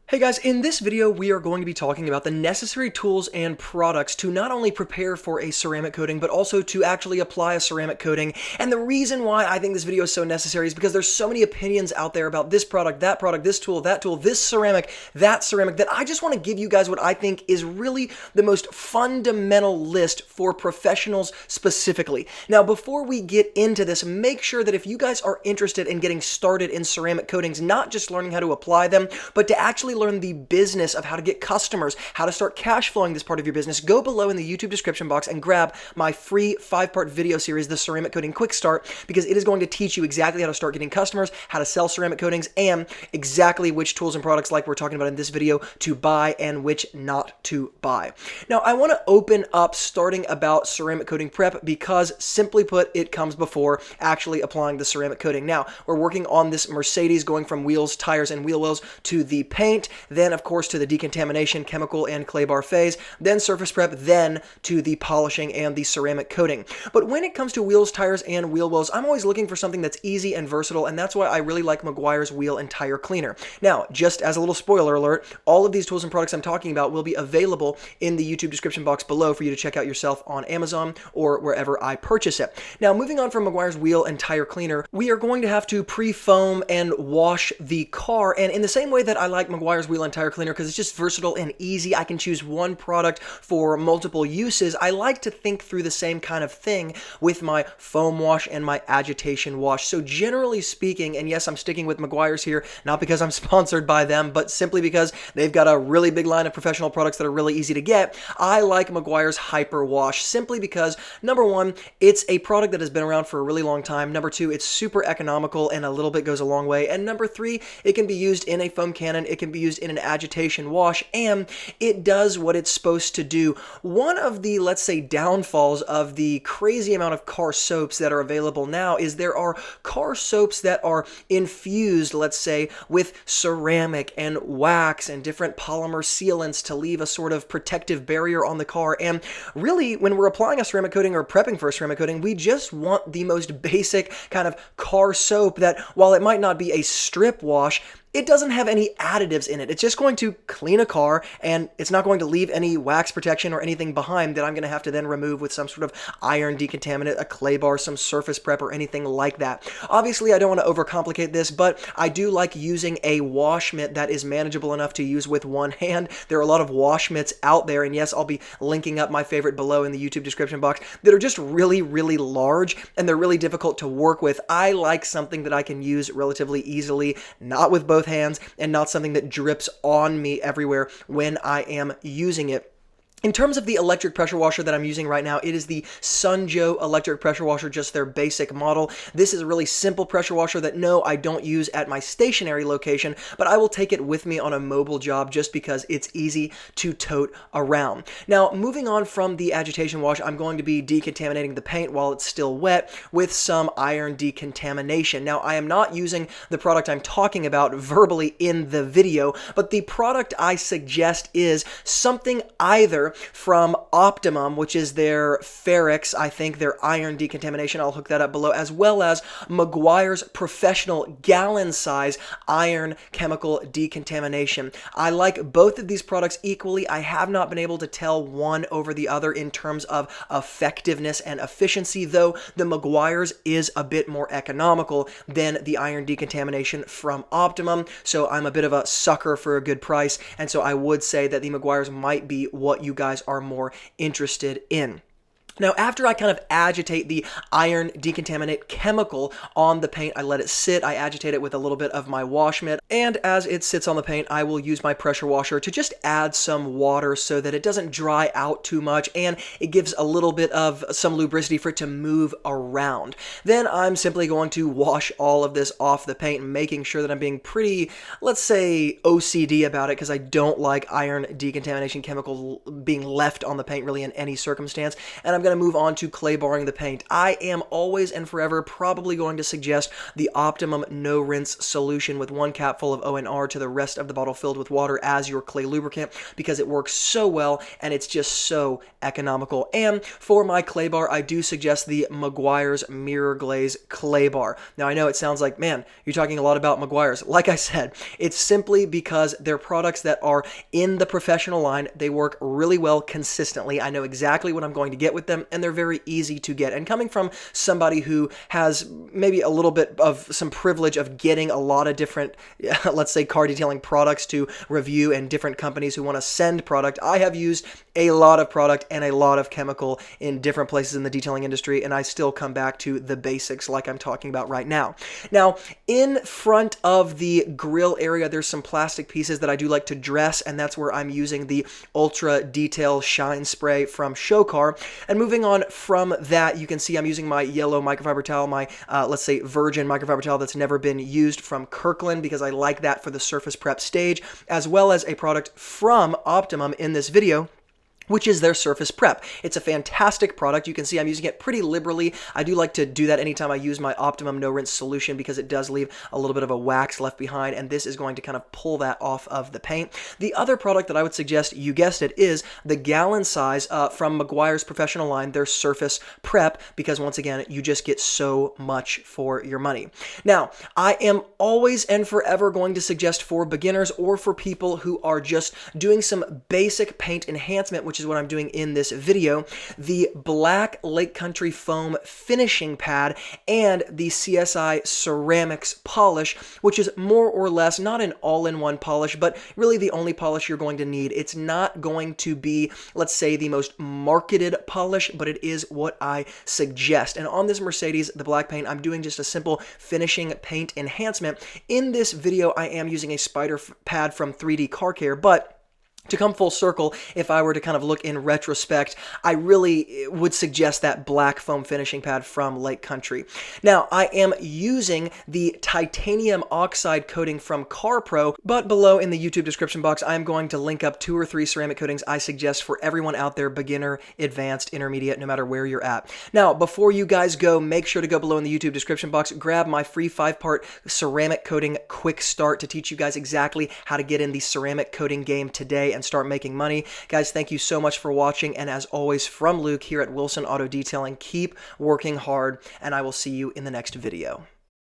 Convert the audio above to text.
Hey guys, in this video we are going to be talking about the necessary tools and products to not only prepare for a ceramic coating, but also to actually apply a ceramic coating. And the reason why I think this video is so necessary is because there's so many opinions out there about this product, this tool, this ceramic, that I just want to give you guys what I think is really the most fundamental list for professionals specifically. Now, before we get into this, make sure that if you guys are interested in getting started in ceramic coatings, not just learning how to apply them, but to actually learn the business of how to get customers, how to start cash flowing this part of your business, go below in the YouTube description box and grab my free 5-part video series, The Ceramic Coating Quick Start, because it is going to teach you exactly how to start getting customers, how to sell ceramic coatings, and exactly which tools and products, like we're talking about in this video, to buy and which not to buy. Now, I want to open up starting about ceramic coating prep because, simply put, it comes before actually applying the ceramic coating. Now, we're working on this Mercedes, going from wheels, tires, and wheel wells to the paint, then of course to the decontamination, chemical, and clay bar phase, then surface prep, then to the polishing and the ceramic coating. But when it comes to wheels, tires, and wheel wells, I'm always looking for something that's easy and versatile, and that's why I really like Maguire's wheel and tire cleaner. Now, just as a little spoiler alert, all of these tools and products I'm talking about will be available in the YouTube description box below for you to check out yourself on Amazon or wherever I purchase it. Now, moving on from Maguire's wheel and tire cleaner, we are going to have to pre-foam and wash the car, and in the same way that I like Maguire's wheel and tire cleaner because it's just versatile and easy, I can choose one product for multiple uses, I like to think through the same kind of thing with my foam wash and my agitation wash. So generally speaking, and yes, I'm sticking with Maguire's here, not because I'm sponsored by them, but simply because they've got a really big line of professional products that are really easy to get, I like Maguire's Hyper Wash simply because, number one, it's a product that has been around for a really long time. Number two, it's super economical and a little bit goes a long way. And number three, it can be used in a foam cannon, it can be used in an agitation wash, and it does what it's supposed to do. One of the, let's say, downfalls of the crazy amount of car soaps that are available now is there are car soaps that are infused, let's say, with ceramic and wax and different polymer sealants to leave a sort of protective barrier on the car. And really, when we're applying a ceramic coating or prepping for a ceramic coating, we just want the most basic kind of car soap that, while it might not be a strip wash, it doesn't have any additives in it. It's just going to clean a car, and it's not going to leave any wax protection or anything behind that I'm going to have to then remove with some sort of iron decontaminant, a clay bar, some surface prep, or anything like that. Obviously, I don't want to overcomplicate this, but I do like using a wash mitt that is manageable enough to use with one hand. There are a lot of wash mitts out there, and yes, I'll be linking up my favorite below in the YouTube description box, that are just really, really large, and they're really difficult to work with. I like something that I can use relatively easily, not with both hands, and not something that drips on me everywhere when I am using it. In terms of the electric pressure washer that I'm using right now, it is the Sunjo electric pressure washer, just their basic model. This is a really simple pressure washer that, no, I don't use at my stationary location, but I will take it with me on a mobile job just because it's easy to tote around. Now, moving on from the agitation wash, I'm going to be decontaminating the paint while it's still wet with some iron decontamination. Now, I am not using the product I'm talking about verbally in the video, but the product I suggest is something either from Optimum, which is their ferrics, I think their iron decontamination, I'll hook that up below, as well as Maguire's professional gallon size iron chemical decontamination. I like both of these products equally. I have not been able to tell one over the other in terms of effectiveness and efficiency, though the Maguire's is a bit more economical than the iron decontamination from Optimum, so I'm a bit of a sucker for a good price, and so I would say that the Maguire's might be what you guys are more interested in. Now, after I kind of agitate the iron decontaminate chemical on the paint, I let it sit, I agitate it with a little bit of my wash mitt, and as it sits on the paint, I will use my pressure washer to just add some water so that it doesn't dry out too much, and it gives a little bit of some lubricity for it to move around. Then I'm simply going to wash all of this off the paint, making sure that I'm being pretty, let's say, OCD about it, because I don't like iron decontamination chemical being left on the paint really in any circumstance, and I'm going going to move on to clay barring the paint. I am always and forever probably going to suggest the Optimum No Rinse solution with 1 capful of ONR to the rest of the bottle filled with water as your clay lubricant, because it works so well and it's just so economical. And for my clay bar, I do suggest the Maguire's Mirror Glaze clay bar. Now, I know it sounds like, man, you're talking a lot about Maguire's. Like I said, it's simply because they're products that are in the professional line. They work really well consistently. I know exactly what I'm going to get with them, and they're very easy to get. And coming from somebody who has maybe a little bit of some privilege of getting a lot of different, let's say, car detailing products to review, and different companies who want to send product, I have used a lot of product and a lot of chemical in different places in the detailing industry, and I still come back to the basics like I'm talking about right now. Now, in front of the grill area, there's some plastic pieces that I do like to dress, and that's where I'm using the Ultra Detail Shine Spray from Showcar. And moving on from that, you can see I'm using my yellow microfiber towel, my, let's say, virgin microfiber towel that's never been used from Kirkland, because I like that for the surface prep stage, as well as a product from Optimum in this video, which is their surface prep. It's a fantastic product. You can see I'm using it pretty liberally. I do like to do that anytime I use my Optimum No Rinse solution, because it does leave a little bit of a wax left behind, and this is going to kind of pull that off of the paint. The other product that I would suggest, you guessed it, is the gallon size from Maguire's professional line, their surface prep, because once again, you just get so much for your money. Now, I am always and forever going to suggest for beginners or for people who are just doing some basic paint enhancement, which is what I'm doing in this video, the black Lake Country foam finishing pad and the Csi Ceramics Polish, which is more or less not an all-in-one polish, but really the only polish you're going to need. It's not going to be, let's say, the most marketed polish, but it is what I suggest. And on this Mercedes, the black paint, I'm doing just a simple finishing paint enhancement. In this video, I am using a spider pad from 3D Car Care, but to come full circle, if I were to kind of look in retrospect, I really would suggest that black foam finishing pad from Lake Country. Now, I am using the titanium oxide coating from CarPro, but below in the YouTube description box, I'm going to link up 2 or 3 ceramic coatings I suggest for everyone out there, beginner, advanced, intermediate, no matter where you're at. Now, before you guys go, make sure to go below in the YouTube description box, grab my free 5-part ceramic coating quick start to teach you guys exactly how to get in the ceramic coating game today and start making money. Guys, thank you so much for watching, and as always, from Luke here at Wilson Auto Detailing, keep working hard, and I will see you in the next video.